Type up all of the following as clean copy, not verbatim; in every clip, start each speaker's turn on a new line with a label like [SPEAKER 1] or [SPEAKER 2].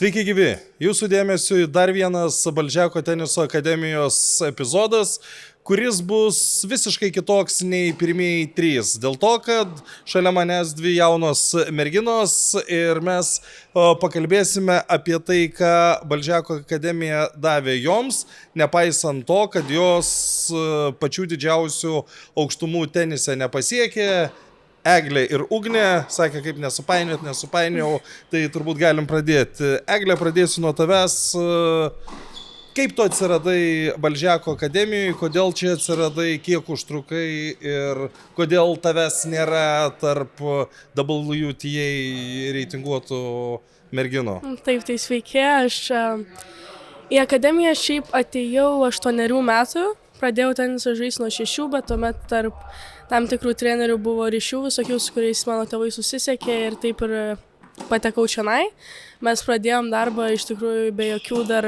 [SPEAKER 1] Sveiki gyvi, jūsų dėmesiu dar vienas Balžeko teniso akademijos epizodas, kuris bus visiškai kitoks nei pirmieji 3. Dėl to, kad šalia manęs 2 jaunos merginos ir mes pakalbėsime apie tai, ką Balžeko akademija davė joms, nepaisant to, kad jos pačių didžiausių aukštumų tenise nepasiekė. Eglė ir Ugnė, sakė, kaip nesupainiau, tai turbūt galim pradėti. Eglė, pradėsiu nuo tavęs. Kaip tu atsiradai Balžeko akademijoje, kodėl čia atsiradai, kiek užtrukai ir kodėl tavęs nėra tarp WTA reitinguotų merginų?
[SPEAKER 2] Taip, tai sveiki, aš į akademiją šiaip atėjau 8 metų, pradėjau tenisą žaisti nuo 6, bet tuomet tarp tam tikrų trenerių buvo ryšių visokių, su kuriais mano tėvai susisiekė ir taip ir patekau čionai. Mes pradėjom darbą iš tikrųjų be jokių dar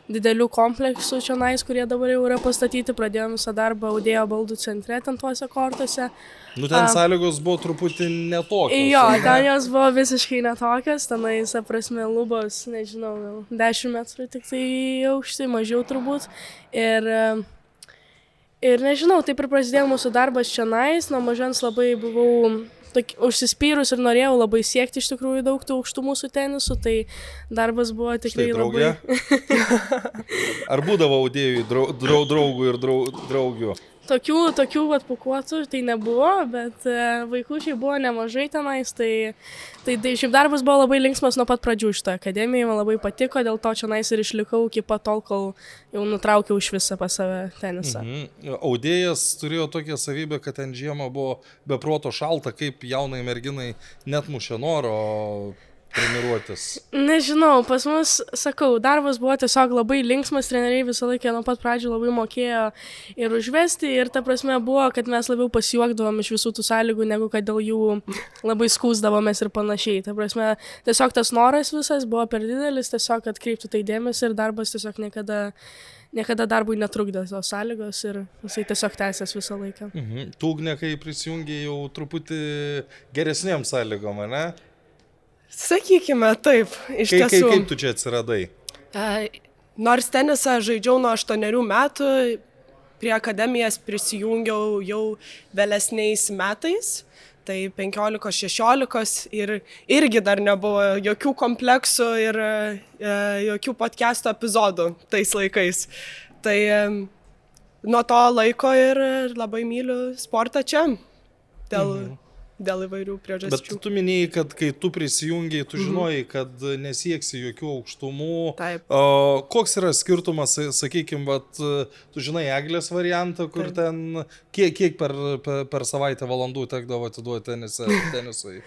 [SPEAKER 2] didelių kompleksų čionais, kurie dabar jau yra pastatyti. Pradėjom visą darbą Audėjo baldų centre, ten tuose kortuose.
[SPEAKER 1] Ten sąlygos buvo truputį netokios.
[SPEAKER 2] Jo, ten jos buvo visiškai netokios, tenais, prasme, lubos, nežinau, 10 metrų tik tai aukštai, mažiau turbūt. Ir nežinau, taip ir prasidėjo mūsų darbas čionais, nuo mažens labai buvau užsispyrus ir norėjau labai siekti iš tikrųjų daug tų aukštumų su tenisu, tai darbas buvo tikrai labai...
[SPEAKER 1] Ar būdavo Audėjui draugų ir draugių?
[SPEAKER 2] Tokių atpukuotų tai nebuvo, bet vaikučiai buvo nemažai tenais, tai šiaip darbas buvo labai linksmas nuo pat pradžių šitoje akademijoje, man labai patiko, dėl to čionais ir išlikau iki pat tol, kol jau nutraukiau iš visą pas save tenisą.
[SPEAKER 1] Audėjas turėjo tokią savybę, kad ten žiemą buvo be proto šalta, kaip jaunai merginai net mušė noro treniruotis.
[SPEAKER 2] Nežinau, pas mus, sakau, darbas buvo tiesiog labai linksmas, treneriai visą laiką nuo pat pradžių labai mokėjo ir užvesti ir ta prasme buvo, kad mes labiau pasijuokdavom iš visų tų sąlygų, negu kad dėl jų labai skųsdavomės ir panašiai. Ta prasme, tiesiog tas noras visas buvo per didelis, tiesiog atkreipti tai dėmesį ir darbas tiesiog niekada darbui netrukdė tos sąlygos ir jisai tiesiog tęsės visą laiką.
[SPEAKER 1] Tu, Ugnė, kai prisijungė jau truputį geresnėm sąlygom, ne?
[SPEAKER 3] Sakykime, taip, iš tiesų.
[SPEAKER 1] Kaip tu čia atsiradai?
[SPEAKER 3] Nors tenisą žaidžiau nuo 8 metų, prie akademijos prisijungiau jau vėlesniais metais, tai 15-16 ir irgi dar nebuvo jokių kompleksų ir jokių podcast'o epizodų tais laikais. Tai nuo to laiko ir labai myliu sportą čia, dėl įvairių priežasčių.
[SPEAKER 1] Bet tu minėjai, kad kai tu prisijungiai, tu žinojai, kad nesieksi jokių aukštumų.
[SPEAKER 3] Taip.
[SPEAKER 1] Koks yra skirtumas, sakykime, tu žinai Eglės variantą, kur ten kiek per savaitę valandų tekdavo atiduoti tenisui?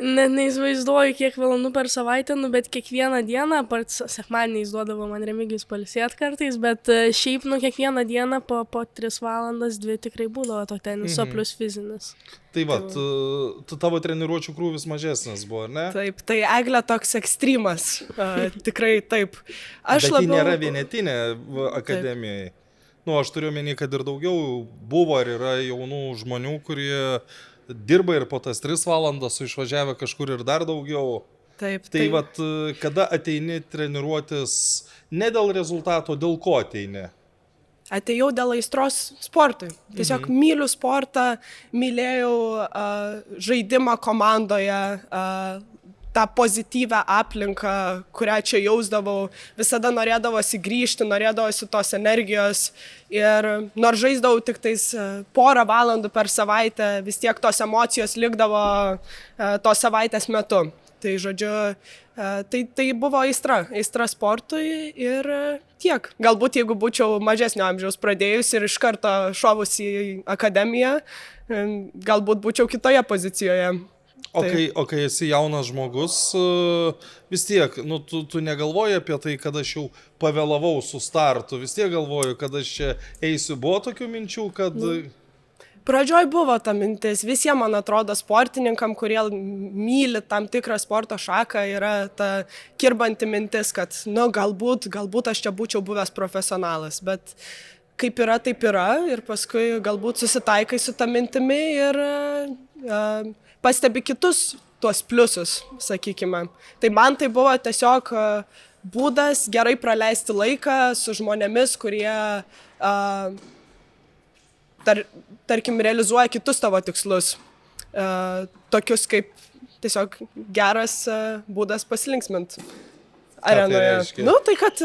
[SPEAKER 2] Net neįsivaizduoju, kiek valandų per savaitę, bet kiekvieną dieną, apart sekmadieniais duodavo man Remigijus pailsėt kartais, bet šiaip kiekvieną dieną po 3 valandas 2 tikrai būdavo to teniso plus fizinis.
[SPEAKER 1] Tai tavo treniruočių krūvis mažesnis buvo, ar ne?
[SPEAKER 3] Taip, tai Eglė toks ekstremas, tikrai taip.
[SPEAKER 1] Bet ji nėra vienetinė akademijai. Aš turiu omeny, kad ir daugiau buvo ar yra jaunų žmonių, kurie dirba ir po tas 3 valandas išvažiavę kažkur ir dar daugiau.
[SPEAKER 3] Taip.
[SPEAKER 1] Tai kada ateini treniruotis ne dėl rezultato, dėl ko ateini?
[SPEAKER 3] Atėjau dėl aistros sportui. Tiesiog myliu sportą, mylėjau žaidimą komandoje, tą pozityvę aplinką, kurią čia jausdavau. Visada norėdavosi grįžti, norėdavosi tos energijos. Ir nors žaisdavau tik tais 1 valandų per savaitę, vis tiek tos emocijos likdavo tos savaitės metu. Tai žodžiu, tai buvo aistra sportui ir tiek. Galbūt jeigu būčiau mažesnio amžiaus pradėjus ir iš karto šovus į akademiją, galbūt būčiau kitoje pozicijoje.
[SPEAKER 1] O kai esi jaunas žmogus, vis tiek, tu negalvoji apie tai, kad aš jau pavėlavau su startu, vis tiek galvoju, kad aš čia eisiu. Buvo tokių minčių, kad...
[SPEAKER 3] Pradžioj buvo ta mintis, visiems, man atrodo, sportininkam, kurie myli tam tikrą sporto šaką, yra ta kirbanti mintis, kad, galbūt aš čia būčiau buvęs profesionalas, bet kaip yra, taip yra ir paskui galbūt susitaikai su ta mintimi ir pastebi kitus tuos pliusus, sakykime. Tai man tai buvo tiesiog būdas gerai praleisti laiką su žmonėmis, kurie tarkim realizuoja kitus tavo tikslus. Tokius kaip tiesiog geras būdas pasilinksminti arenoje. Nu, tai kad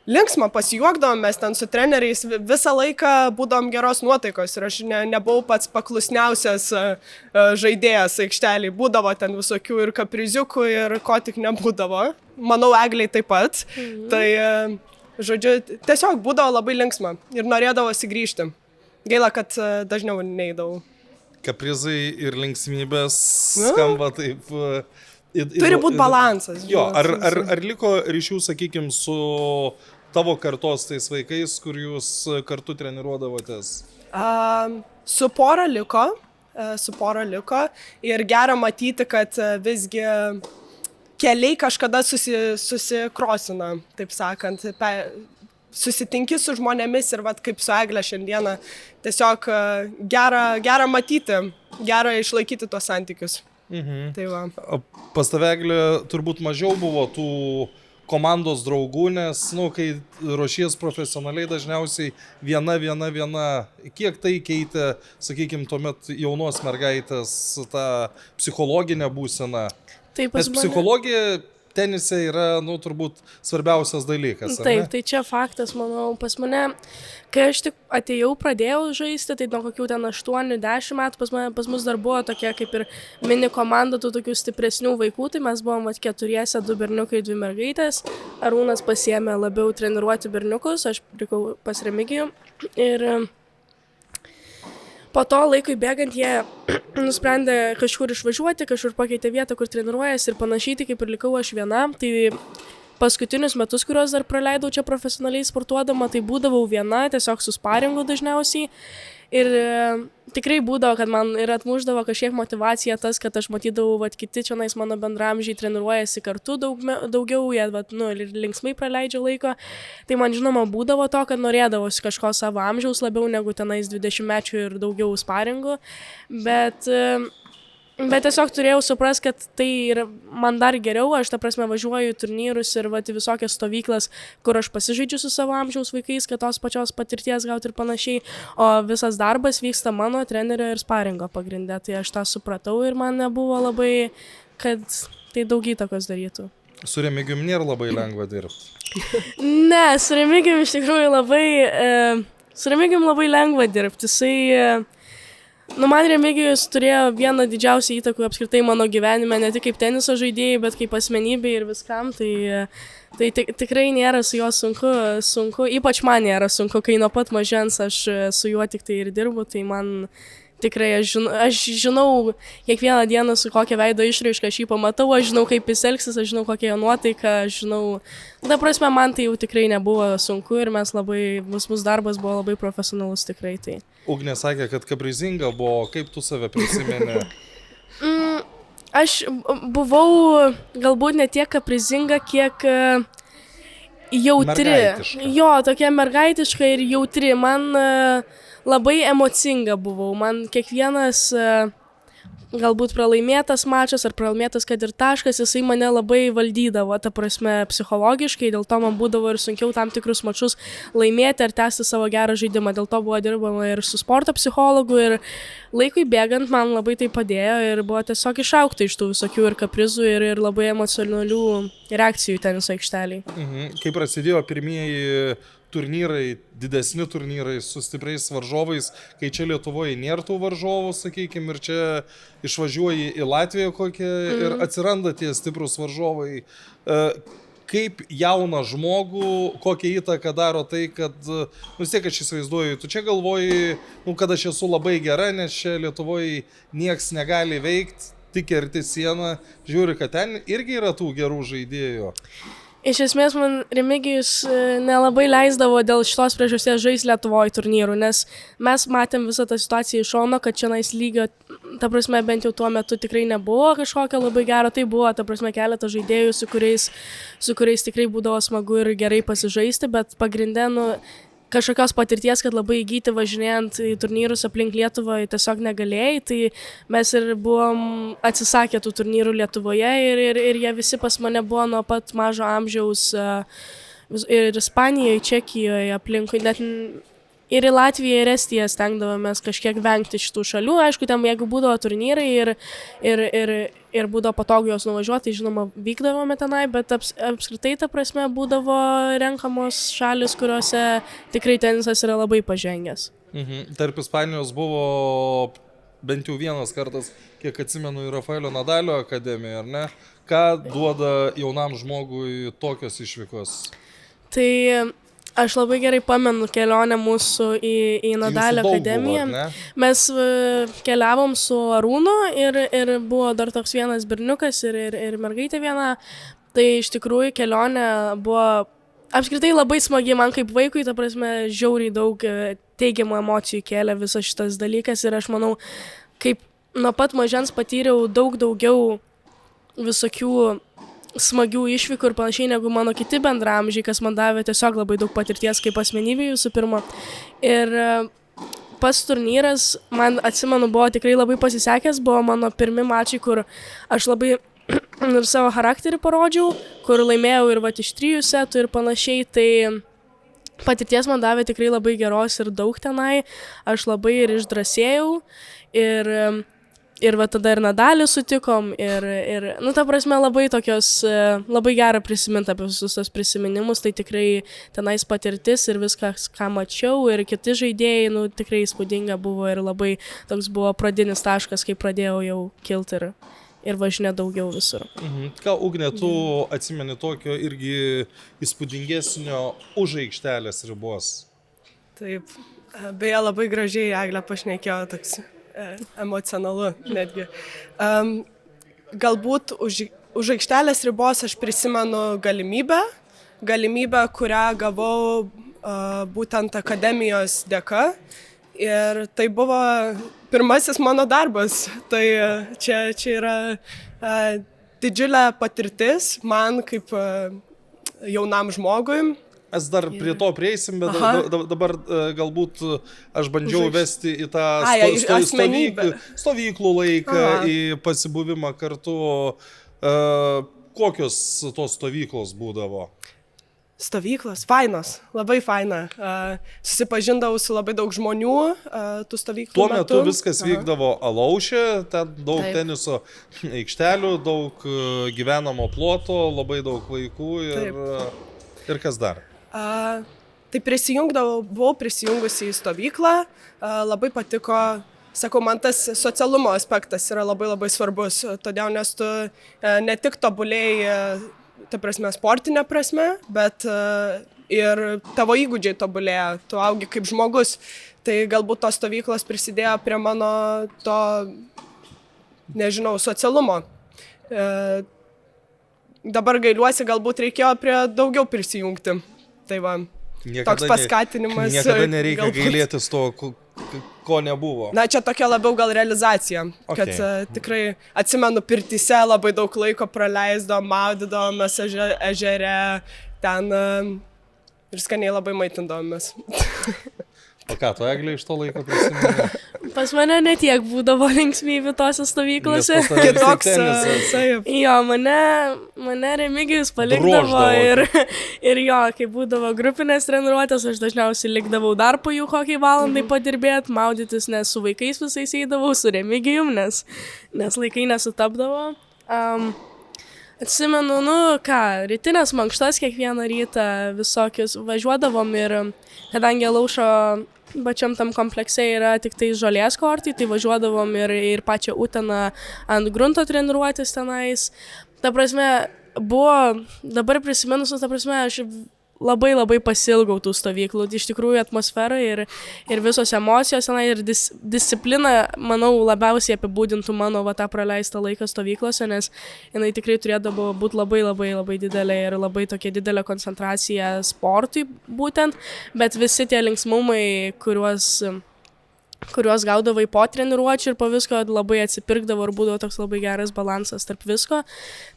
[SPEAKER 3] linksma pasijuokdavom, mes ten su treneriais visą laiką būdavom geros nuotaikos ir aš nebuvau pats paklusniausias žaidėjas aikštelį. Būdavo ten visokių ir kapriziukų ir ko tik nebūdavo. Manau, Egliai taip pat. Tai, žodžiu, tiesiog būdavo labai linksma ir norėdavosi grįžti. Gaila, kad dažniau neidavau.
[SPEAKER 1] Kaprizai ir linksmybės skamba taip.
[SPEAKER 3] Turi būti balansas.
[SPEAKER 1] Jo, ar liko ryšių, sakykime, su tavo kartos tais vaikais, kur jūs kartu treniruodavotės?
[SPEAKER 3] Su pora liko ir gera matyti, kad visgi keliai kažkada susikrosina, taip sakant, susitinki su žmonėmis ir vat, kaip su Egle šiandieną, tiesiog gera matyti, gera išlaikyti tuos santykius. Tai va.
[SPEAKER 1] Pas tave, Egle, turbūt mažiau buvo tų komandos draugų, nes, kai ruošies profesionaliai, dažniausiai viena. Kiek tai keitė, sakykime, tuomet jaunos mergaitės tą psichologinę būseną? Nes psichologija tenise yra, turbūt svarbiausias dalykas.
[SPEAKER 2] Taip, tai čia faktas, manau, pas mane, kai aš tik atėjau, pradėjau žaisti, tai nuo kokių ten 8-10 metų pas mus dar buvo tokia kaip ir mini komanda tų tokių stipresnių vaikų, tai mes buvom 4, 2 berniukai, 2 mergaitės. Arūnas pasiėmė labiau treniruoti berniukus, aš likau pas Remigijų ir po to laikui bėgant jie nusprendė kažkur išvažiuoti, kažkur pakeitė vietą, kur treniruojasi ir panašiai, tai kaip ir likau aš viena. Tai paskutinius metus, kuriuos dar praleidau čia profesionaliai sportuodama, tai būdavau viena, tiesiog su sparingu dažniausiai. Ir tikrai būdavo, kad man ir atmušdavo kažkiek motivacija tas, kad aš matydavau, kiti čionais mano bendramžiai treniruojasi kartu daugiau, jie ir linksmai praleidžia laiko. Tai man žinoma būdavo to, kad norėdavosi kažko savo amžiaus labiau negu tenais 20-mečių ir daugiau sparingų. Bet tiesiog turėjau suprast, kad tai yra man dar geriau, aš ta prasme važiuoju į turnyrus ir į visokias stovyklas, kur aš pasižaidžiu su savo amžiaus vaikais, kad tos pačios patirties gauti ir panašiai, o visas darbas vyksta mano trenerio ir sparingo pagrinde, tai aš tą supratau ir man nebuvo labai, kad tai daug įtakos darytų.
[SPEAKER 1] Su Remigijum nėra labai lengva dirbti?
[SPEAKER 2] Ne, su Remigijum iš tikrųjų labai lengva dirbti, jisai... Man Remigijus turėjo vieną didžiausią įtakų apskritai mano gyvenime, ne tik kaip teniso žaidėjai, bet kaip asmenybė ir viskam, tai tikrai nėra su juo sunku, ypač man nėra sunku, kai nuo pat mažens aš su juo tik tai ir dirbu, tai man tikrai aš žinau kiekvieną dieną su kokia veido išraiška aš jį pamatau, aš žinau kaip jis elgsis, aš žinau kokia jo nuotaika, aš žinau, ta prasme man tai jau tikrai nebuvo sunku ir mūsų darbas buvo labai profesionalus tikrai tai.
[SPEAKER 1] Ugnė sakė, kad kaprizinga buvo, kaip tu save prisimeni?
[SPEAKER 2] Aš buvau galbūt ne tiek kaprizinga, kiek jautri. Jo, tokia mergaitiška ir jautri. Man labai emocinga buvau. Man kiekvienas galbūt pralaimėtas mačas ar pralaimėtas kad ir taškas, jisai mane labai valdydavo, ta prasme psichologiškai, dėl to man būdavo ir sunkiau tam tikrus mačus laimėti ar tęsti savo gerą žaidimą. Dėl to buvo dirbama ir su sporto psichologu ir laikui bėgant man labai tai padėjo ir buvo tiesiog išaugta iš tų visokių ir kaprizų ir labai emocionalių reakcijų teniso aikšteliai.
[SPEAKER 1] Kai prasidėjo pirmieji turnyrai, didesni turnyrai su stipriais varžovais, kai čia Lietuvoje nėra tų varžovų, sakykime, ir čia išvažiuoji į Latviją kokią ir atsiranda tie stiprus varžovai. Kaip jauną žmogų, kokią įtaką daro tai, kad, vis tiek aš įsivaizduoju, tu čia galvoji, kad aš esu labai gera, nes čia Lietuvoje nieks negali veikti, tik kerti sieną, žiūri, kad ten irgi yra tų gerų žaidėjų.
[SPEAKER 2] Iš esmės, man Remigijus nelabai leisdavo dėl šitos priežasties žaisti Lietuvoje turnyrų, nes mes matėm visą tą situaciją iš šono, kad čianais lygio, ta prasme, bent jau tuo metu tikrai nebuvo kažkokio labai gero, tai buvo, ta prasme, keletą žaidėjų, su kuriais tikrai būdavo smagu ir gerai pasižaisti, bet pagrindė, kažkokios patirties, kad labai įgyti važinėjant į turnyrus aplink Lietuvą tiesiog negalėjai, tai mes ir buvom atsisakę tų turnyrų Lietuvoje ir jie visi pas mane buvo nuo pat mažo amžiaus ir Ispanijoje, Čekijoje aplinkui, net ir į Latviją ir Estiją stengdavomės kažkiek vengti šitų šalių. Aišku, ten jeigu būdavo turnyrai ir būdavo patogu jos nuvažiuoti, tai žinoma vykdavome tenai, bet apskritai ta prasme būdavo renkamos šalis, kuriuose tikrai tenisas yra labai pažengęs.
[SPEAKER 1] Tarp Ispanijos buvo bent jau vienas kartas, kiek atsimenu, į Rafaelio Nadalio akademiją, ar ne? Ką duoda jaunam žmogui tokios išvykos?
[SPEAKER 2] Tai aš labai gerai pamenu kelionę mūsų į Nadalio akademiją. Mes keliavom su Arūnu ir buvo dar toks vienas berniukas ir mergaitė viena. Tai iš tikrųjų kelionė buvo apskritai labai smagi man kaip vaikui, ta prasme žiauriai daug teigiamų emocijų kėlė visas šitas dalykas ir aš manau, kaip nuo pat mažens patyriau daug daugiau visokių smagių išvykų ir panašiai negu mano kiti bendramžiai, kas man davė tiesiog labai daug patirties kaip asmenybė visų pirma. Ir pats turnyras, man atsimenu, buvo tikrai labai pasisekęs, buvo mano pirmi mačai, kur aš labai ir savo charakterį parodžiau, kur laimėjau ir iš 3 setų ir panašiai, tai patirties man davė tikrai labai geros ir daug tenai, aš labai ir išdrąsėjau ir tada ir Nadalį sutikom ir ta prasme labai tokios, labai gera prisiminti apie visus tos prisiminimus, tai tikrai tenais patirtis ir viskas, ką mačiau ir kiti žaidėjai, tikrai įspūdinga buvo ir labai toks buvo pradinis taškas, kai pradėjau jau kilti ir važinė daugiau visur.
[SPEAKER 1] Ką, Ugne, tu atsimeni tokio irgi įspūdingesnio už aikštelės ribos?
[SPEAKER 3] Taip, beje, labai gražiai Eglė pašnekėjo, toks emocionalu netgi. Galbūt už aikštelės ribos aš prisimenu galimybę, kurią gavau būtent akademijos dėka. Ir tai buvo pirmasis mano darbas. Tai čia yra didžiulė patirtis man kaip jaunam žmogui.
[SPEAKER 1] Mes dar prie to prieisim, bet dabar galbūt aš bandžiau vesti į tą stovyklų laiką, į pasibuvimą kartu. Kokios tos stovyklos būdavo?
[SPEAKER 3] Stovyklos, fainos, labai faina. Susipažindavau su labai daug žmonių tų stovyklų metu.
[SPEAKER 1] Tuo metu viskas vykdavo Alaušė, ten daug teniso aikštelių, daug gyvenamo ploto, labai daug vaikų ir kas dar?
[SPEAKER 3] Tai buvau prisijungusi į stovyklą, labai patiko, sakau, man tas socialumo aspektas yra labai labai svarbus, todėl nes tu ne tik tobulėjai, ta prasme, sportinė prasme, bet ir tavo įgūdžiai tobulėja, tu augi kaip žmogus, tai galbūt tos stovyklos prisidėjo prie mano to, nežinau, socialumo. Dabar gailiuosi, galbūt reikėjo prie daugiau prisijungti. Tai va, toks paskatinimas.
[SPEAKER 1] Niekada nereikia gailėtis to, ko nebuvo.
[SPEAKER 3] Na, čia tokia labiau gal realizacija, kad tikrai atsimenu pirtyse labai daug laiko praleisdavom, maudydavomės ežere, ten ir skaniai labai maitindavomės.
[SPEAKER 1] O ką, tu, Eglė, iš to laiko prisimeni?
[SPEAKER 2] Pas mane netiek būdavo linksmybių tose stovyklose.
[SPEAKER 3] Kitoks.
[SPEAKER 2] Jo, mane Remigijus palikdavo ir jo, kai būdavo grupinės treniruotės, aš dažniausiai likdavau dar po jų kokiai valandai padirbėti, maudytis, nes su vaikais visais eidavau, su Remigijum, nes laikai nesutapdavo. Atsimenu, rytinės mankštas kiekvieną rytą visokius važiuodavom ir kadangi Alaušo pačiam tam komplekse yra tik tai žolės kortai, tai važiuodavom ir pačią Uteną ant grunto treniruotis tenais. Ta prasme, dabar prisiminus, ta prasme, aš labai labai pasilgau tų stovyklų. Iš tikrųjų atmosfera ir visos emocijos ir disciplina, manau, labiausiai apibūdintų mano tą praleistą laiką stovyklose, nes jinai tikrai turėdavo būti labai labai labai didelė ir labai tokia didelė koncentracija sportui būtent, bet visi tie linksmumai, kuriuos kuriuos gaudavai po treniruočių ir po visko labai atsipirkdavo ir būdavo toks labai geras balansas tarp visko.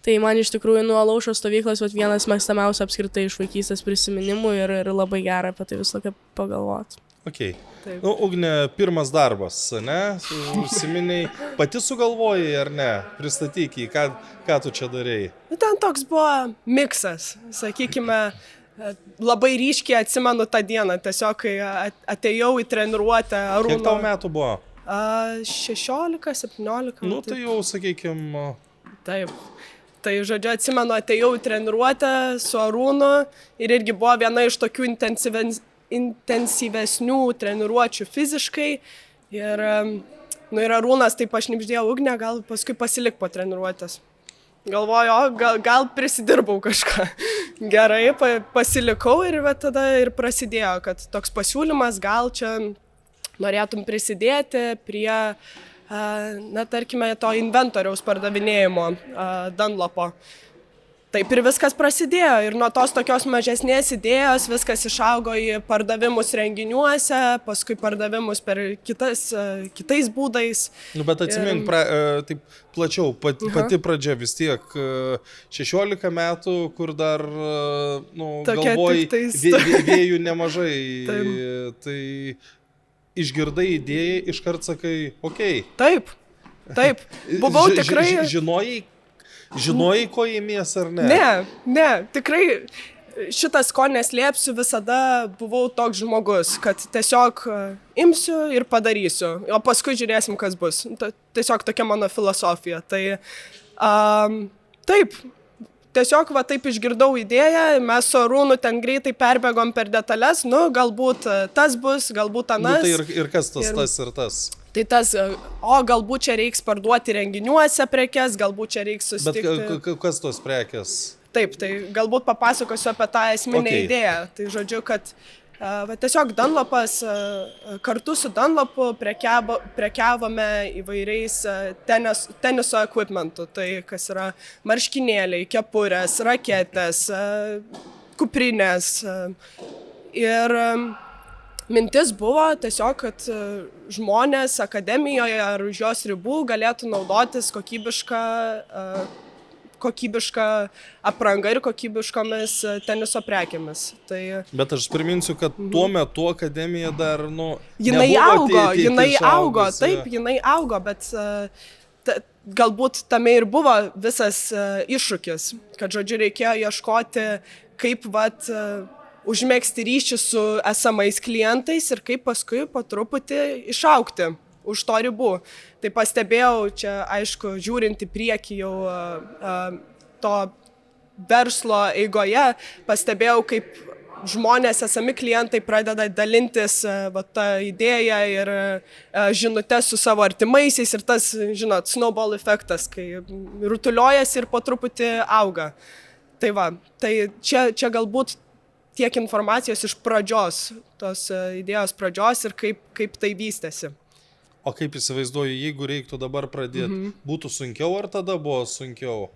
[SPEAKER 2] Tai man iš tikrųjų nuo Alaušos stovyklos vienas mėgstamiausių apskritai iš vaikystės prisiminimų ir labai gera apie tai visą laiką pagalvoti.
[SPEAKER 1] Okay. Nu, Ugne, pirmas darbas, ne? Užsiminiai, pati sugalvojai ar ne? Pristatyk jį, ką tu čia darėjai?
[SPEAKER 3] Ten toks buvo miksas, sakykime, labai ryškiai atsimenu tą dieną, tiesiog kai atėjau į treniruotę Arūno.
[SPEAKER 1] Kiek tau metų buvo?
[SPEAKER 3] 16, 17.
[SPEAKER 1] Nu, tai jau, sakykime...
[SPEAKER 3] Taip. Tai, žodžiu, atsimenu, atėjau į treniruotę su Arūnu ir irgi buvo viena iš tokių intensyvesnių treniruočių fiziškai. Ir Arūnas taip aš šnibždėjau, Ugne, gal paskui pasilik po treniruotės. Galvoju, gal prisidirbau kažką. Gerai, pasilikau ir tada ir prasidėjo, kad toks pasiūlymas, gal čia norėtum prisidėti prie, tarkime, to inventoriaus pardavinėjimo Dunlopo. Taip ir viskas prasidėjo ir nuo tos tokios mažesnės idėjos viskas išaugo į pardavimus renginiuose, paskui pardavimus per kitais būdais.
[SPEAKER 1] Nu, bet atsimink, taip plačiau, pati pradžia vis tiek 16 metų, kur dar galvoj vėjų nemažai. Tai išgirdai idėją, iškart sakai, okei.
[SPEAKER 3] Taip. Buvau tikrai...
[SPEAKER 1] Žinojai, ko įmies ar ne?
[SPEAKER 3] Ne, tikrai šitas ko neslėpsiu, visada buvau toks žmogus, kad tiesiog imsiu ir padarysiu, o paskui žiūrėsim, kas bus. Tiesiog tokia mano filosofija. Tai taip, tiesiog taip išgirdau idėją, mes su Arūnu ten greitai perbėgom per detalės, galbūt tas bus, galbūt anas.
[SPEAKER 1] Nu, tai ir kas tas ir tas?
[SPEAKER 3] Tai tas, galbūt čia reiks parduoti renginiuose prekes, galbūt čia reiks susitikti.
[SPEAKER 1] Bet kas tos prekes?
[SPEAKER 3] Taip, tai galbūt papasakosiu apie tą esminę idėją. Tai žodžiu, kad tiesiog Dunlopas, kartu su Dunlopu prekiavome įvairiais teniso equipmentu. Tai kas yra marškinėliai, kepurės, raketės, kuprinės. Ir mintis buvo tiesiog, kad žmonės akademijoje ar už jos ribų galėtų naudotis kokybiška apranga ir kokybiškomis teniso prekėmis.
[SPEAKER 1] Bet aš priminsiu, kad tuo metu akademija dar,
[SPEAKER 3] jinai augo, bet galbūt tame ir buvo visas iššūkis, kad, žodžiu, reikėjo ieškoti, kaip užmegzti ryšį su esamais klientais ir kaip paskui po truputį išaugti už to ribų. Tai pastebėjau čia, aišku, žiūrint į priekį jau to verslo eigoje, pastebėjau, kaip žmonės, esami klientai pradeda dalintis tą idėją ir žinutes su savo artimaisiais ir tas, žinot, snowball efektas, kai rutuliojasi ir po truputį auga. Tai čia galbūt tiek informacijos iš pradžios, tos idėjos pradžios ir kaip tai vystėsi.
[SPEAKER 1] O kaip įsivaizduoju, jeigu reiktų dabar pradėti, būtų sunkiau ar tada buvo sunkiau?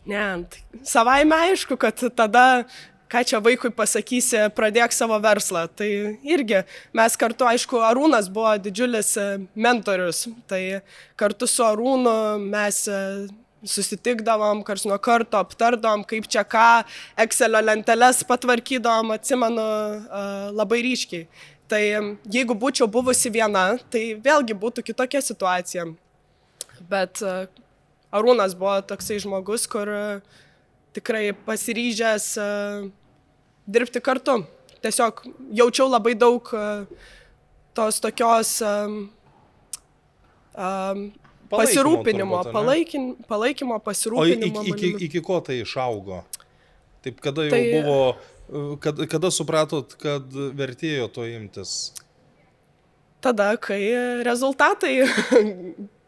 [SPEAKER 3] Ne, savaime aišku, kad tada, ką čia vaikui pasakysi, pradėk savo verslą. Tai irgi mes kartu, aišku, Arūnas buvo didžiulis mentorius, tai kartu su Arūnu mes susitikdavom, kars nuo karto aptardavom, kaip čia ką, Excelio lenteles patvarkydavom, atsimenu labai ryškiai. Tai jeigu būčiau buvusi viena, tai vėlgi būtų kitokia situacija. Bet Arūnas buvo toksai žmogus, kur tikrai pasiryžęs dirbti kartu. Tiesiog jaučiau labai daug tos tokios pasirūpinimo, palaikymo, pasirūpinimo.
[SPEAKER 1] O iki ko tai išaugo? Taip, kada jau buvo, kada supratot, kad vertėjo to imtis?
[SPEAKER 3] Tada, kai rezultatai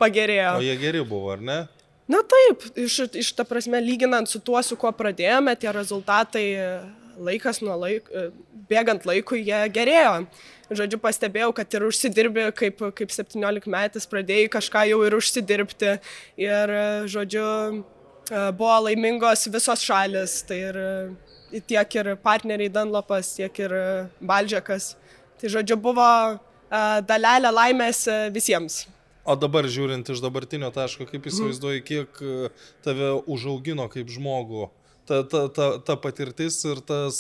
[SPEAKER 3] pagerėjo.
[SPEAKER 1] O jie geri buvo, ar ne?
[SPEAKER 3] Na taip, iš ta prasme, lyginant su tuo, su kuo pradėjome, tie rezultatai bėgant laikui jie gerėjo. Žodžiu, pastebėjau, kad ir užsidirbi, kaip 17-metis pradėjai kažką jau ir užsidirbti. Ir, žodžiu, buvo laimingos visos šalis. Tai ir tiek ir partneriai Dunlopas, tiek ir Baldžekas. Tai, žodžiu, buvo dalelę laimės visiems.
[SPEAKER 1] O dabar žiūrint iš dabartinio taško, kaip įsivaizduoji, kiek tave užaugino kaip žmogų, ta patirtis ir tas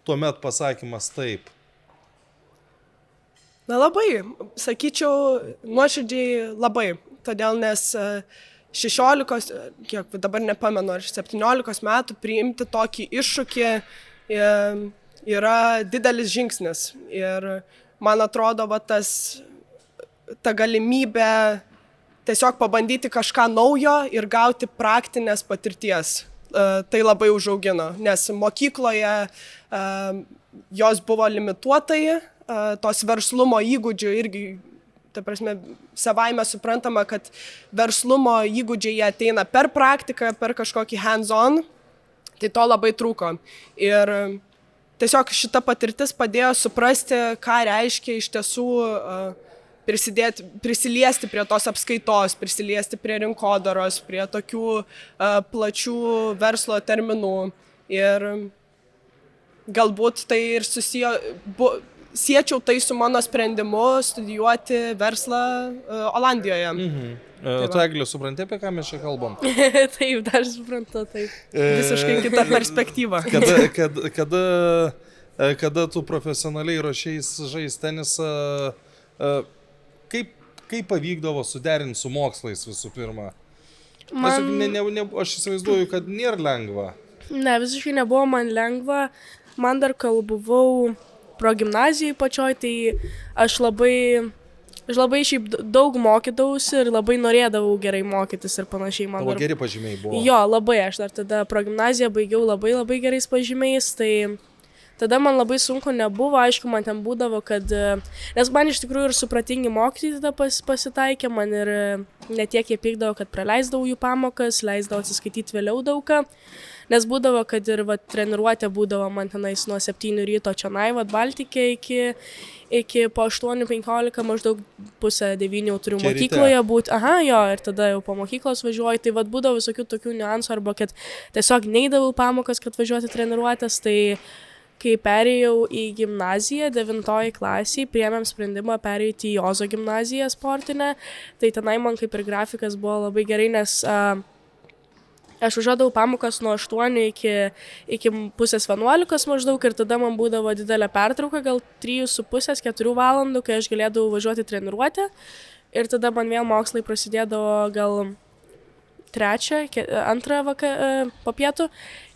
[SPEAKER 1] tuomet pasakymas taip?
[SPEAKER 3] Na labai, sakyčiau, nuoširdžiai labai. Todėl nes 16, kiek dabar nepamenu, ar 17 metų priimti tokį iššūkį yra didelis žingsnis. Ir man atrodo, ta galimybė tiesiog pabandyti kažką naujo ir gauti praktinės patirties. Tai labai užaugino, nes mokykloje jos buvo limituotai, tos verslumo įgūdžių irgi, ta prasme, savaime suprantama, kad verslumo įgūdžiai ateina per praktiką, per kažkokį hands-on, tai to labai trūko. Ir tiesiog šita patirtis padėjo suprasti, ką reiškia iš tiesų prisiliesti prie tos apskaitos, prisiliesti prie rinkodaros, prie tokių plačių verslo terminų. Ir galbūt tai ir siečiau tai su mano sprendimu studijuoti verslą Olandijoje.
[SPEAKER 1] Tu, Eglė, supranti, apie ką mes čia kalbam?
[SPEAKER 2] Taip, dar suprantu, taip. Visiškai kita perspektyva.
[SPEAKER 1] Kada tu profesionaliai ruošiais žaisti tenisą, kaip pavykdavo suderinti su mokslais visų pirma? Aš įsivaizduoju, kad nėra lengva.
[SPEAKER 2] Ne, visiškai nebuvo man lengva. Man dar kol buvau progimnazijai pačioj, tai aš labai šiaip daug mokydavausi ir labai norėdavau gerai mokytis ir panašiai.
[SPEAKER 1] Tavo geri pažymiai buvo?
[SPEAKER 2] Jo, labai. Aš dar tada progimnaziją baigiau labai gerais pažymiais, tai tada man labai sunku nebuvo. Aišku, man ten būdavo, kad... Nes man iš tikrųjų ir supratingi mokytojai tada pasitaikė, man ir netiek jie pykdavo, kad praleisdavau jų pamokas, leisdavo atsiskaityti vėliau daugą. Nes būdavo, kad ir treniruotė būdavo man tenais nuo 7 ryto čionai, Baltikė iki po 8:15, maždaug pusę 9 jau turiu čia mokykloje būti. Aha, jo, ir tada jau po mokyklos važiuoju. Tai būdavo visokių tokių niuansų, arba kad tiesiog neidavau pamokas, kad važiuoti treniruotės. Tai kai perėjau į gimnaziją, 9 klasėje, priėmėm sprendimą pereiti į Ozo gimnaziją sportinę. Tai tenai man kaip ir grafikas buvo labai gerai, nes... Aš važiuodavau pamokas nuo 8 iki pusės 11 maždaug ir tada man būdavo didelė pertrauka, gal 3,5-4 valandų, kai aš galėdavau važiuoti treniruotę. Ir tada man vėl mokslai prasidėdavo gal 2 po pietų.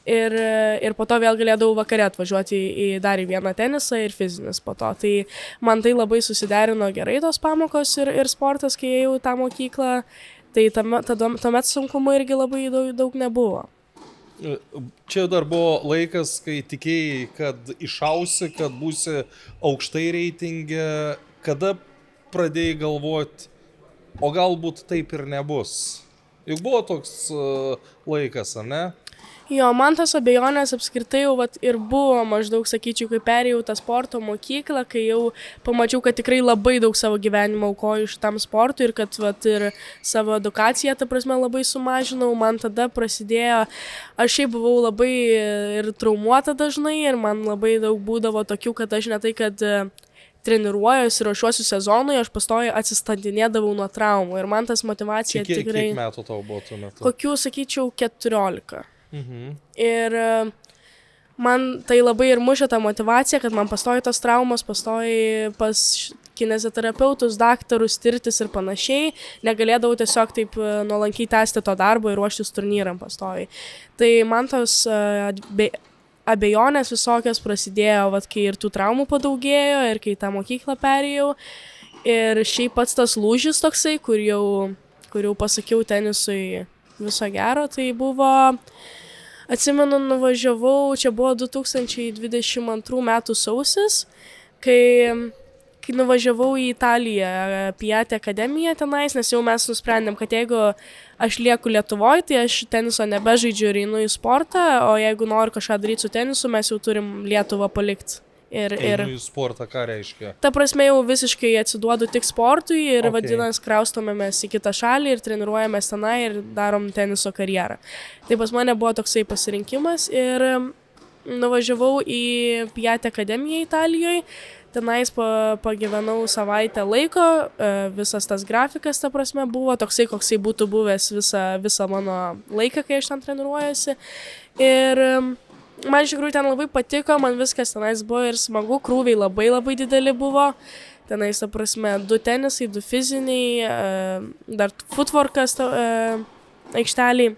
[SPEAKER 2] Ir po to vėl galėdavau vakare atvažiuoti į dar vieną tenisą ir fizinis po to. Tai man tai labai susiderino gerai tos pamokos ir sportas, kai ėjau į tą mokyklą. Tai tuomet sunkumo irgi labai daug nebuvo.
[SPEAKER 1] Čia dar buvo laikas, kai tikėjai, kad išausi, kad būsi aukštai reitinge. Kada pradėjai galvoti, o galbūt taip ir nebus? Juk buvo toks laikas, ar ne?
[SPEAKER 2] Jo, man tas abejonės apskritai jau ir buvo maždaug, sakyčiau, kai perėjau tą sporto mokyklą, kai jau pamačiau, kad tikrai labai daug savo gyvenimo aukoju šitam sportui ir kad ir savo edukaciją, ta prasme, labai sumažinau. Man tada prasidėjo, aš šiaip buvau labai ir traumuota dažnai ir man labai daug būdavo tokių, kad aš ne tai, kad treniruojuosi ir ruošiuosi sezonui, aš pastoju atsistandinėdavau nuo traumų ir man tas motyvacija tikrai...
[SPEAKER 1] Kiek metų tau buvo tuo metu?
[SPEAKER 2] Kokių, sakyčiau, 14. Ir man tai labai ir mušė tą motyvaciją, kad man pastoji tos traumos, pastoji pas kineziterapeutus, daktarus, tirtis ir panašiai. Negalėdavau tiesiog taip nuolankiai tęsti to darbo ir ruoštis turnyram pastoji. Tai man tos abejonės visokios prasidėjo, kai ir tų traumų padaugėjo ir kai tą mokyklą perėjau. Ir šiaip pats tas lūžis toksai, kur jau pasakiau tenisui viso gero, tai buvo... Atsimenu, nuvažiavau, čia buvo 2022 metų sausis, kai nuvažiavau į Italiją, Piatė akademiją tenais, nes jau mes nusprendėm, kad jeigu aš lieku Lietuvoje, tai aš teniso nebežaidžiu ir einu į sportą, o jeigu noriu kažką daryti su tenisu, mes jau turim Lietuvą palikti.
[SPEAKER 1] Einu į sportą, ką reiškia?
[SPEAKER 2] Ta prasme, jau visiškai atsiduodu tik sportui ir vadinasi, kraustomėmės į kitą šalį ir treniruojamės tenai ir darom teniso karjerą. Tai pas mane buvo toksai pasirinkimas ir nuvažiavau į Piatė akademiją Italijoje. tenais pagyvenau savaitę laiko, visas tas grafikas, ta prasme, buvo toksai, koksai būtų buvęs visą mano laiką, kai aš ten treniruojasi. Ir man iš tikrųjų ten labai patiko, man viskas tenais buvo ir smagu, krūviai labai labai dideli buvo. Tenais, ta prasme, 2 tenisai, 2 fiziniai, dar footworkas aikšteliai.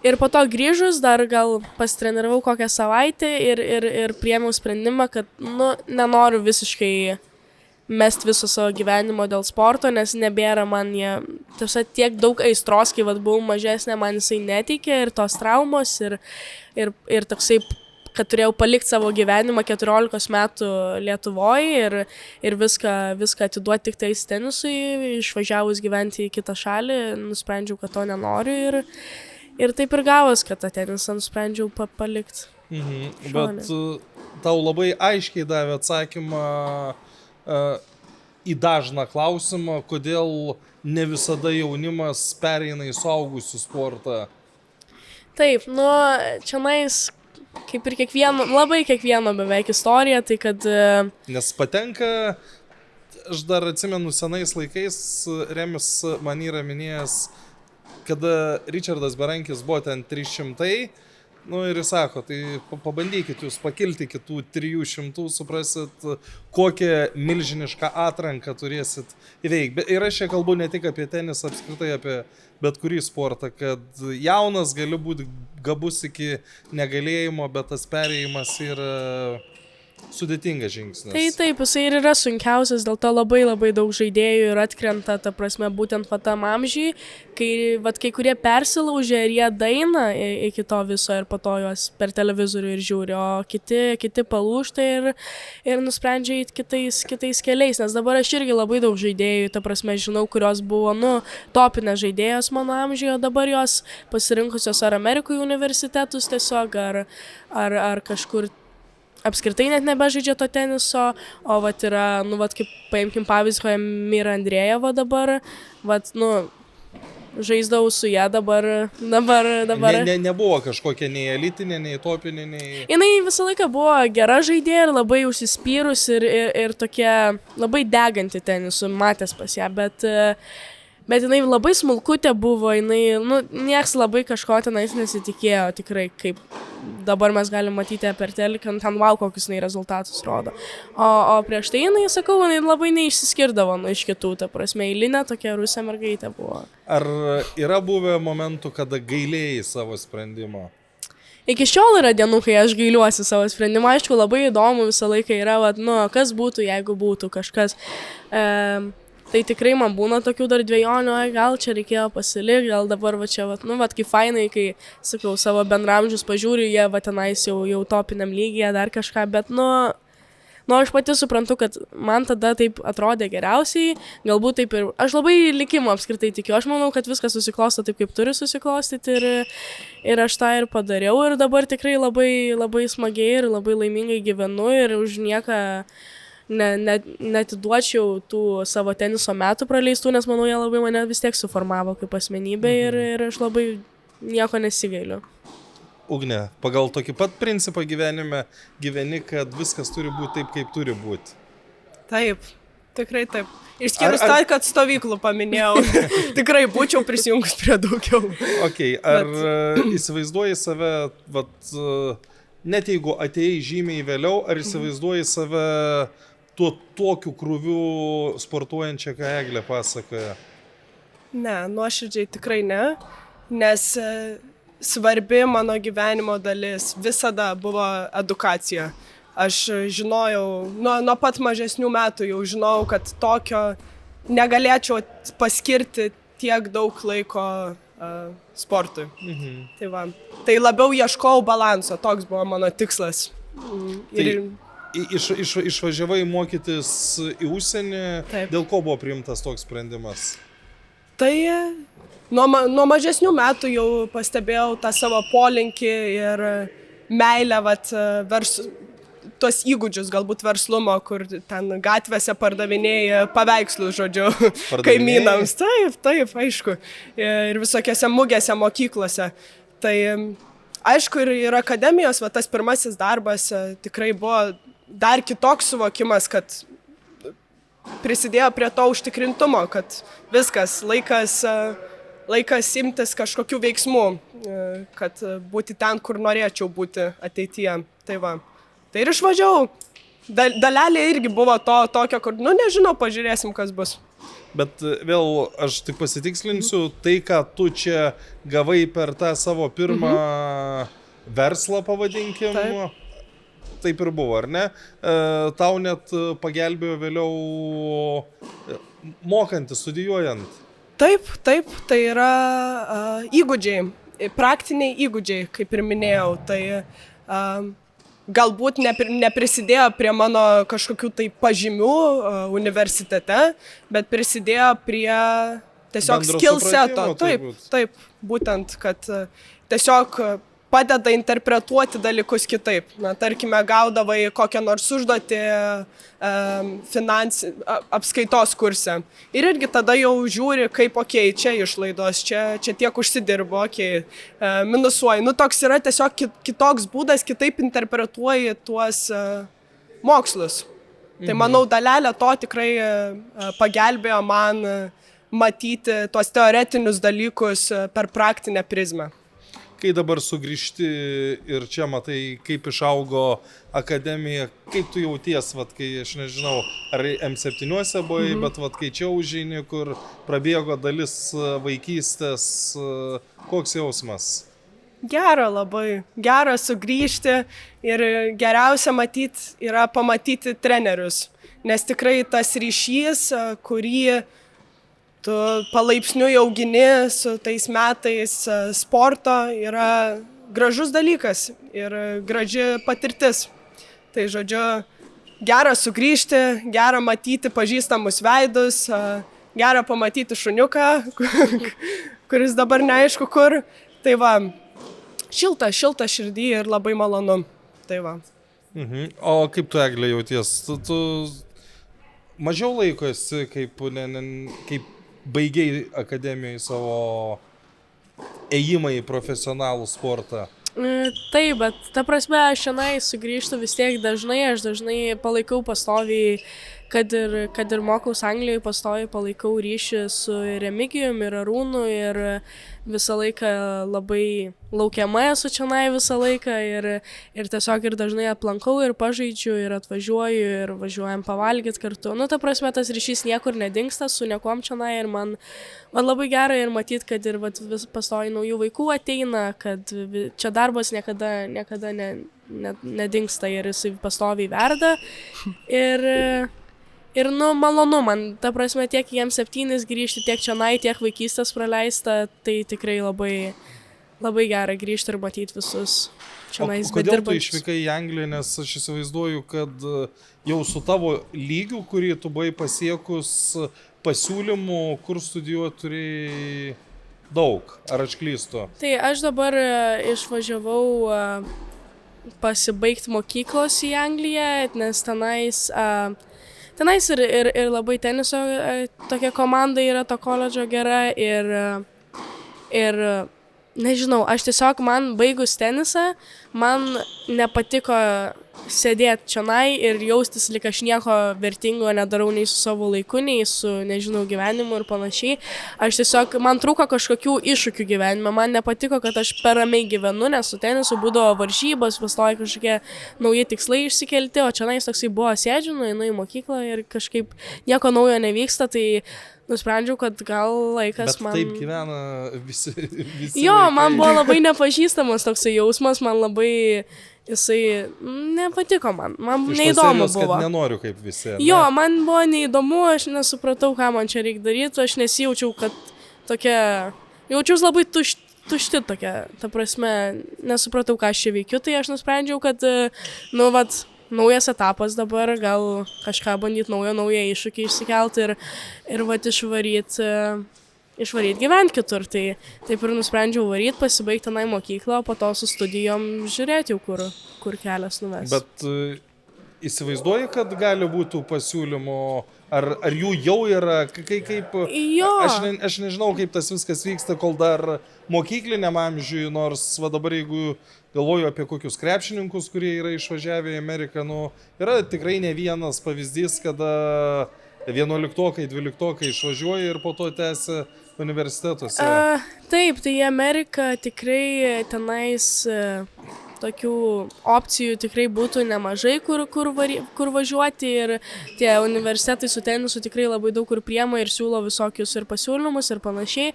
[SPEAKER 2] Ir po to grįžus dar gal pasitreniravau kokią savaitę ir priėmiau sprendimą, kad nenoriu visiškai mest viso savo gyvenimo dėl sporto, nes nebėra man tiek daug aistros, kai buvau mažesnė, man jisai neteikė ir tos traumos ir toksai, kad turėjau palikti savo gyvenimą 14 metų Lietuvoje ir viską atiduoti tik tais tenisui, išvažiavus gyventi į kitą šalį, nusprendžiau, kad to nenoriu ir taip ir gavos, kad tą tenisą nusprendžiau palikti.
[SPEAKER 1] Bet tau labai aiškiai davė atsakymą į dažną klausimą, kodėl ne visada jaunimas pereina į suaugusių sportą.
[SPEAKER 2] Taip, čionais kaip ir kiekvieno beveik istorija, tai kad...
[SPEAKER 1] Nes patenka, aš dar atsimenu senais laikais, Remis man yra minėjęs, kada Richardas Berankis buvo ten 300, ir jis sako, tai pabandykit jūs pakilti iki tų 300, suprasit, kokią milžinišką atranką turėsit įveikti. Ir aš čia kalbu ne tik apie tenisą, apskritai apie bet kurį sportą, kad jaunas gali būti gabus iki negalėjimo, bet tas perėjimas yra sudėtingas žingsnis.
[SPEAKER 2] Taip, jisai ir yra sunkiausias, dėl to labai labai daug žaidėjų ir atkrenta, ta prasme, būtent tam amžiui, kai kurie persilaužia ir jie daina iki to viso ir po to juos per televizorių ir žiūri, o kiti palūžta ir nusprendžia eiti kitais keliais, nes dabar aš irgi labai daug žaidėjų, ta prasme, žinau, kurios buvo, topinės žaidėjos mano amžiuje, o dabar jos pasirinkusios ar Amerikoje universitetus tiesiog, ar kažkur apskritai net nebežaidžia to teniso, o yra, kaip paimkim pavyzdį, Mira Andrejeva dabar, žaisdavau su ją dabar.
[SPEAKER 1] Nebuvo kažkokia nei elitinė, nei topinė, nei...
[SPEAKER 2] Jinai visą laiką buvo gera žaidėja ir labai užsispyrus ir tokia labai deganti tenisu, matęs pas ją, bet jinai labai smulkutė buvo, nieks labai kažko tenais nesitikėjo, tikrai, kaip dabar mes galim matyti per teliką, ten kokius rezultatus rodo. O prieš tai jinai labai neišsiskirdavo iš kitų, ta prasme, eilinė tokia rusė mergaitė buvo.
[SPEAKER 1] Ar yra buvę momentų, kada gailėjai savo sprendimo?
[SPEAKER 2] Iki šiol yra dienų, kai aš gailiuosi savo sprendimą. Aišku, labai įdomu visą laiką yra, kas būtų, jeigu būtų kažkas. Tai tikrai man būna tokių dar dvejonių, gal čia reikėjo pasilikti, gal dabar kaip fainai, kai, sakau, savo bendramžius pažiūriu, jie tenais jau topiniam lygyje, dar kažką, bet, aš pati suprantu, kad man tada taip atrodė geriausiai, galbūt taip ir, aš labai likimo apskritai tikiu, aš manau, kad viskas susiklosto taip, kaip turi susiklostyti ir aš tą ir padariau ir dabar tikrai labai, labai smagiai ir labai laimingai gyvenu ir už nieką netiduočiau tų savo teniso metų praleistų, nes manau, jie labai mane vis tiek suformavo kaip asmenybę ir aš labai nieko nesigailiu.
[SPEAKER 1] Ugne, pagal tokį pat principą gyvenime gyveni, kad viskas turi būti taip, kaip turi būti.
[SPEAKER 3] Taip, tikrai taip. Išskyrus tai, kad stovyklų paminėjau, tikrai būčiau prisijungus prie daugiau.
[SPEAKER 1] Ar įsivaizduoji save, net jeigu atėjai žymiai vėliau, ar įsivaizduoji save tuo tokiu krūviu sportuojančią, ką Eglė pasakoja?
[SPEAKER 3] Ne, nuoširdžiai tikrai ne, nes svarbi mano gyvenimo dalis visada buvo edukacija. Aš žinojau, nuo pat mažesnių metų jau žinojau, kad tokio negalėčiau paskirti tiek daug laiko sportui. Tai labiau ieškojau balanso, toks buvo mano tikslas.
[SPEAKER 1] Išvažiavai mokytis į užsienį,
[SPEAKER 3] Taip.
[SPEAKER 1] Dėl ko buvo priimtas toks sprendimas?
[SPEAKER 3] Tai nuo mažesnių metų jau pastebėjau tą savo polinkį ir meilę, tuos įgūdžius, galbūt verslumo, kur ten gatvėse pardavinėja paveikslų, žodžiu, kaimynams. Taip, aišku. Ir visokiose mugėse, mokyklose. Tai aišku, ir akademijos, tas pirmasis darbas tikrai buvo dar kitoks suvokimas, kad prisidėjo prie to užtikrintumo, kad viskas, laikas imtis kažkokių veiksmų, kad būti ten, kur norėčiau būti ateityje. Tai va. Tai ir išvažiavau. Dalelė irgi buvo tokio, kur, nežinau, pažiūrėsim, kas bus.
[SPEAKER 1] Bet vėl aš tik pasitikslinsiu, tai, ką tu čia gavai per tą savo pirmą verslą, pavadinkim, taip ir buvo, ar ne? Tau net pagelbėjo vėliau mokantis, studijuojant.
[SPEAKER 3] Taip, tai yra įgūdžiai, praktiniai įgūdžiai, kaip ir minėjau. Tai galbūt neprisidėjo prie mano kažkokių tai pažymių universitete, bet prisidėjo prie tiesiog skill seto. Taip, būtent, kad tiesiog padeda interpretuoti dalykus kitaip. Tarkime, gaudavai kokią nors užduotį apskaitos kurse. Ir irgi tada jau žiūri, kaip, čia išlaidos, čia tiek užsidirbo, minusuoji. Toks yra tiesiog kitoks būdas, kitaip interpretuoji tuos mokslus. Tai manau, dalelė to tikrai pagelbėjo man matyti tuos teoretinius dalykus per praktinę prizmę.
[SPEAKER 1] Kai dabar sugrįžti ir čia matai, kaip išaugo akademija, kaip tu jauties, kai aš nežinau, ar M7 buvai, bet kai čia užeini, kur prabėgo dalis vaikystės, koks jausmas?
[SPEAKER 3] Gera labai, gera sugrįžti ir geriausia yra pamatyti trenerius, nes tikrai tas ryšys, kurį tu palaipsniui augini su tais metais sporto, yra gražus dalykas ir graži patirtis. Tai žodžiu, gera sugrįžti, gera matyti pažįstamus veidus, gera pamatyti šuniuką, kuris dabar neaišku kur. Tai va, šilta širdį ir labai malonu. Tai va.
[SPEAKER 1] O kaip tu, Eglė, jauties? Tu mažiau laiko esi, kaip baigiai akademijoje savo ėjimą į profesionalų sportą?
[SPEAKER 2] Taip, bet ta prasme, aš šiandien sugrįžtu vis tiek dažnai, aš dažnai palaikau pastoviai, kad ir mokaus Anglijoje, pastoviai palaikau ryšį su Remigijum ir Arūnu ir visą laiką labai laukiama esu čianai visą laiką ir tiesiog ir dažnai aplankau ir pažaidžiu ir atvažiuoju ir važiuojam pavalgyti kartu. Ta prasme, tas ryšys niekur nedingsta su niekuom čianai ir man labai gerai ir matyti, kad ir vis pastoviai naujų vaikų ateina, kad čia darbas niekada nedingsta ir jisai pastoviai verda. Ir malonu man, ta prasme, tiek į M7 grįžti, tiek čionai, tiek vaikystės praleista, tai tikrai labai, labai gera grįžti ir matyti visus čionais.
[SPEAKER 1] Kodėl tu išvykai į Angliją, nes aš įsivaizduoju, kad jau su tavo lygiu, kurį tu buvai pasiekus, pasiūlymų, kur studijuoti turėjai daug, ar aš klystu? Tai
[SPEAKER 2] aš dabar išvažiavau pasibaigti mokyklos į Angliją, nes tenais ir labai teniso tokia komanda yra to koledžo gera ir nežinau, aš tiesiog man baigus tenisą, man nepatiko sėdėti čionai ir jaustis lyg aš nieko vertingo nedarau nei su savo laiku, nei su, nežinau, gyvenimu ir panašiai. Aš tiesiog, man trūko kažkokių iššūkių gyvenime, man nepatiko, kad aš per ramiai gyvenu, nes su tenisu būdavo varžybos, pastovi kažkokie nauji tikslai išsikelti, o čionais toksai buvo sėdžiu, nueinu į mokyklą ir kažkaip nieko naujo nevyksta, tai nusprendžiau, kad gal laikas man...
[SPEAKER 1] Bet taip gyvena visi
[SPEAKER 2] jo, vaikai. Man buvo labai nepažįstamas toksai jausmas, man labai jisai nepatiko man neįdomu buvo.
[SPEAKER 1] Kad nenoriu kaip visi. Ne?
[SPEAKER 2] Jo, man buvo neįdomu, aš nesupratau, ką man čia reikia daryti, aš nesijaučiau, kad tokia... Jaučiaus labai tušti tokia, ta prasme, nesupratau, ką aš čia veikiu, tai aš nusprendžiau, kad, naujas etapas dabar, gal kažką bandyti naują iššūkį išsikelti ir išvaryti gyventi kitur. Tai taip ir nusprendžiau varyti, pasibaigti tenai mokyklą, o po to su studijom žiūrėti jau, kur kelias nuves.
[SPEAKER 1] Bet įsivaizduoji, kad gali būti pasiūlymų, ar jų jau yra, kaip...
[SPEAKER 2] Jo.
[SPEAKER 1] Aš nežinau, kaip tas viskas vyksta, kol dar mokykliniam amžiui, nors va dabar jeigu galvoju apie kokius krepšininkus, kurie yra išvažiavę į Ameriką, nu, yra tikrai ne vienas pavyzdys, kada 11-okai, 12-okai išvažiuoja ir po to tęsia universitetuose.
[SPEAKER 2] Taip, tai į Ameriką tikrai tenais tokių opcijų tikrai būtų nemažai, kur važiuoti ir tie universitetai su tenisu tikrai labai daug kur priema ir siūlo visokius ir pasiūlymus ir panašiai,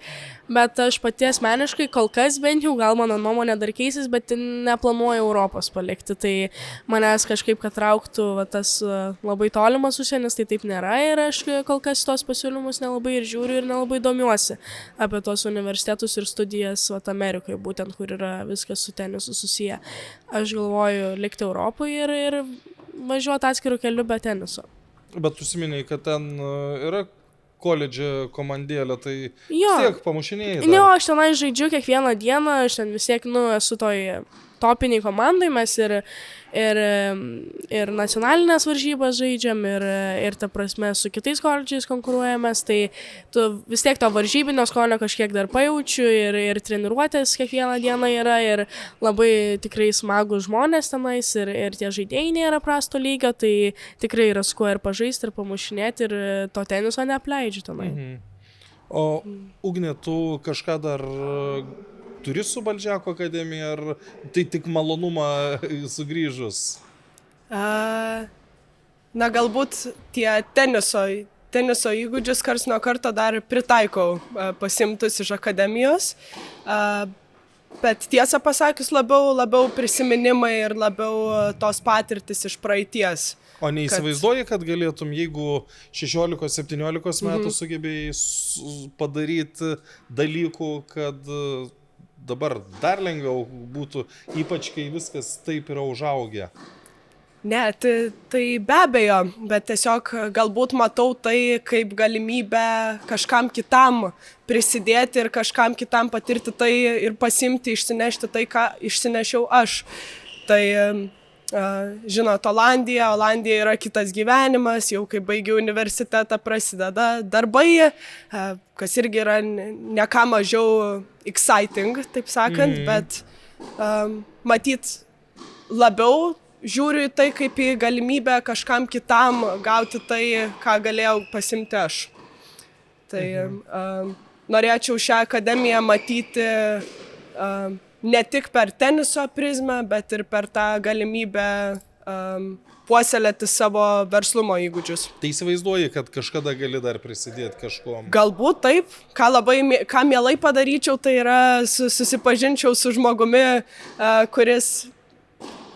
[SPEAKER 2] bet aš pati asmeniškai kol kas bent jau, gal mano nuomonė dar keisis, bet neplanuoju Europos palikti, tai manęs kažkaip, kad trauktų tas labai tolimas užsienis, tai taip nėra ir aš kol kas tos pasiūlymus nelabai ir žiūriu ir nelabai domiuosi apie tos universitetus ir studijas Amerikoje, būtent kur yra viskas su tenisu susiję. Aš galvoju likti Europoje ir važiuoti atskirų kelių be teniso.
[SPEAKER 1] Bet užsiminiai, kad ten yra koledže komandėlė, tai
[SPEAKER 2] Jo.
[SPEAKER 1] vis tiek pamušinėjai.
[SPEAKER 2] Ne, aš tenai žaidžiu kiekvieną dieną, aš ten vis tiek, esu toj topiniai komandai, mes ir nacionalinės varžybas žaidžiam, ir ta prasme su kitais koledžiais konkuruojamės, tai tu vis tiek to varžybinio skonio kažkiek dar pajaučiu ir treniruotės kiekvieną dieną yra ir labai tikrai smagų žmonės tenais ir tie žaidėjai nėra prasto lygio, tai tikrai yra su kuo ir pažaisti ir pamušinėti ir to teniso neapleidžiu tenai.
[SPEAKER 1] O Ugnė, tu kažką dar turi su Balžeko akademija, ar tai tik malonumą sugrįžus?
[SPEAKER 3] Na, galbūt tie teniso įgūdžius karts nuo karto dar pritaikau pasimtus iš akademijos, bet tiesą pasakius labiau prisiminimai ir labiau tos patirtis iš praeities.
[SPEAKER 1] O neįsivaizduoji, kad galėtum, jeigu 16-17 metų sugebėjai padaryti dalykų, kad dabar dar lengviau būtų, ypač kai viskas taip yra užaugę?
[SPEAKER 3] Ne, tai be abejo, bet tiesiog galbūt matau tai kaip galimybę kažkam kitam prisidėti ir kažkam kitam patirti tai ir pasimti, išsinešti tai, ką išsinešiau aš. Tai žinot, Olandija yra kitas gyvenimas, jau kai baigiau universitetą prasideda darbai, kas irgi yra ne ką mažiau exciting, taip sakant, bet matyt labiau žiūriu į tai kaip į galimybę kažkam kitam gauti tai, ką galėjau pasimti aš. Tai norėčiau šią akademiją matyti ne tik per teniso prizmę, bet ir per tą galimybę puoselėti savo verslumo įgūdžius.
[SPEAKER 1] Tai įsivaizduoji, kad kažkada gali dar prisidėti kažkuom?
[SPEAKER 3] Galbūt taip. Ką mielai padaryčiau, tai yra susipažinčiau su žmogumi, kuris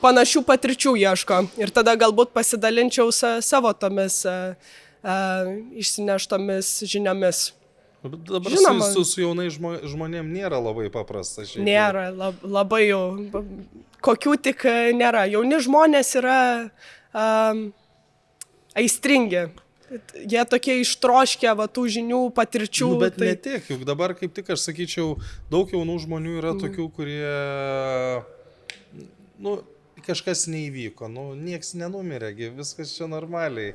[SPEAKER 3] panašių patirčių ieško. Ir tada galbūt pasidalinčiau savo tomis išsineštomis žiniomis.
[SPEAKER 1] Dabar su jaunai žmonėm nėra labai paprasta.
[SPEAKER 3] Nėra, labai jau, kokių tik nėra. Jauni žmonės yra aistringi. Jie tokie ištroškę tų žinių, patirčių.
[SPEAKER 1] Bet ne tiek, juk dabar kaip tik aš sakyčiau, daug jaunų žmonių yra tokių, kurie, kažkas neįvyko, nieks nenumirė, viskas čia normaliai.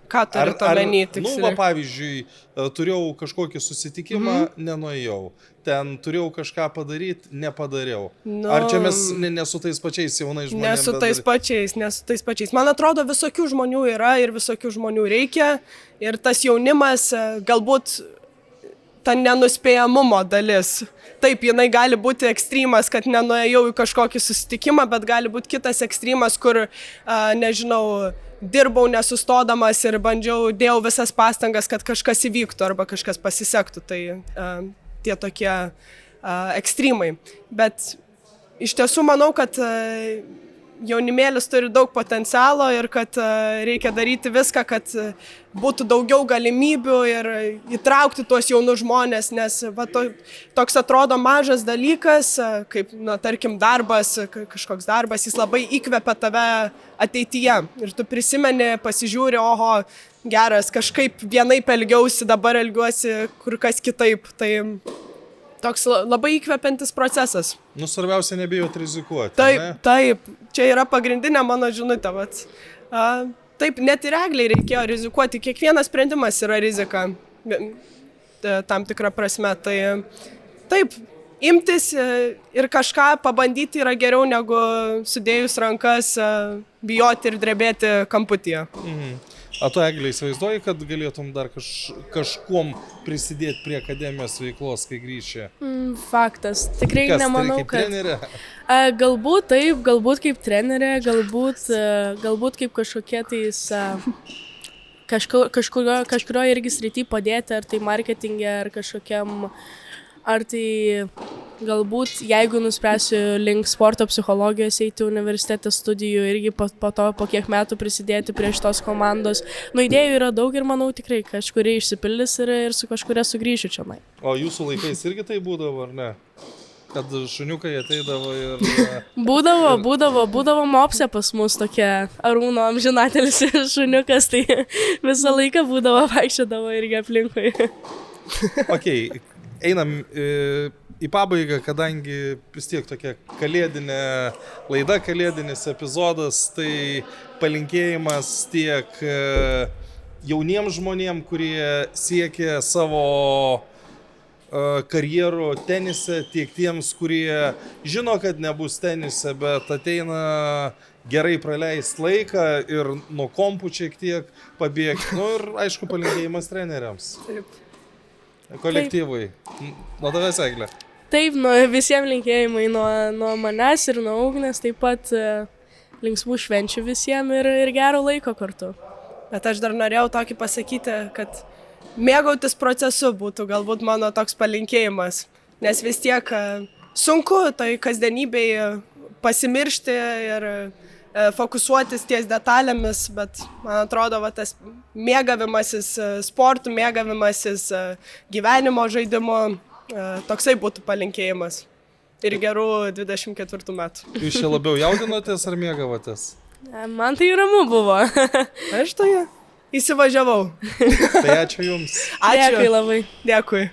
[SPEAKER 3] Ką turite omeny tiksliai?
[SPEAKER 1] Pavyzdžiui, turėjau kažkokį susitikimą, nenuėjau. Ten turėjau kažką padaryti, nepadariau. Ar čia mes ne su tais pačiais jaunai žmonėmis?
[SPEAKER 3] Ne su tais pačiais. Man atrodo, visokių žmonių yra ir visokių žmonių reikia. Ir tas jaunimas galbūt ta nenuspėjamumo dalis. Taip, jinai gali būti ekstremas, kad nenuėjau į kažkokį susitikimą, bet gali būti kitas ekstremas, kur, nežinau, dirbau nesustodamas ir dėjau visas pastangas, kad kažkas įvyktų arba kažkas pasisektų. Tai tie tokie ekstremai. Bet iš tiesų manau, kad jaunimėlis turi daug potencialo ir kad reikia daryti viską, kad būtų daugiau galimybių ir įtraukti tuos jaunus žmonės, nes toks atrodo mažas dalykas, kaip, tarkim, darbas, kažkoks darbas, jis labai įkvepia tave ateityje. Ir tu prisimeni, pasižiūri, oho, geras, kažkaip vienaip elgiausi, dabar elgiuosi kur kas kitaip. Tai toks labai įkvepiantis procesas.
[SPEAKER 1] Svarbiausia nebijoti rizikuoti.
[SPEAKER 3] Taip, čia yra pagrindinė mano žinutė. Taip, net ir Egliai reikėjo rizikuoti. Kiekvienas sprendimas yra rizika. Tam tikrą prasme. Tai taip, imtis ir kažką pabandyti yra geriau negu sudėjus rankas, bijoti ir drebėti kamputyje.
[SPEAKER 1] O tu, Eglė, įsivaizduoji, kad galėtum dar kažkuom prisidėti prie akademijos veiklos, kai grįši?
[SPEAKER 2] Faktas. Tikrai
[SPEAKER 1] Kas,
[SPEAKER 2] nemanau,
[SPEAKER 1] tai kaip
[SPEAKER 2] kad...
[SPEAKER 1] trenerė?
[SPEAKER 2] Galbūt taip, galbūt kaip trenerė, galbūt kaip kažkokie tais... Kažkurio irgi srity padėti, ar tai marketingė, ar kažkokiam... Ar tai galbūt, jeigu nuspręsiu link sporto psichologijos eiti universitete studijų, irgi po to, po kiek metų prisidėti prie šitos komandos. Idėjų yra daug ir manau tikrai kažkuri išsipildys ir su kažkuria sugrįšiu čia.
[SPEAKER 1] O jūsų laikais irgi tai būdavo, ar ne? Kad šuniukai ateidavo ir...
[SPEAKER 2] Būdavo mopsė pas mus tokia Arūno amžinatelis šuniukas, tai visą laiką būdavo vaikščiodavo irgi aplinkui.
[SPEAKER 1] Okei. Einam į pabaigą, kadangi vis tiek tokia kalėdinė laida, kalėdinis epizodas, tai palinkėjimas tiek jauniems žmonėms, kurie siekia savo karjerų tenise, tiek tiems, kurie žino, kad nebus tenise, bet ateina gerai praleisti laiką ir nuo kompų šiek tiek pabėgti. Ir aišku, palinkėjimas treneriams.
[SPEAKER 3] Taip.
[SPEAKER 1] Kolektyvui. Nuo tavęs, Eglė.
[SPEAKER 2] Taip, visiems linkėjimai nuo manęs ir nuo Ugnės, taip pat linksmų švenčių visiems ir gero laiko kartu.
[SPEAKER 3] Bet aš dar norėjau tokį pasakyti, kad mėgautis procesu būtų galbūt mano toks palinkėjimas, nes vis tiek sunku tai kasdienybėje pasimiršti ir fokusuotis ties detalėmis, bet man atrodo, tas mėgavimasis sportu, mėgavimasis gyvenimo žaidimu, toksai būtų palinkėjimas. Ir gerų 24 metų.
[SPEAKER 1] Jūs čia labiau jaudinotės ar mėgavotės?
[SPEAKER 2] Man tai ramu buvo.
[SPEAKER 3] Aš tai įsivažiavau.
[SPEAKER 1] Tai ačiū Jums.
[SPEAKER 3] Ačiū.
[SPEAKER 2] Dėkui labai.
[SPEAKER 3] Dėkui.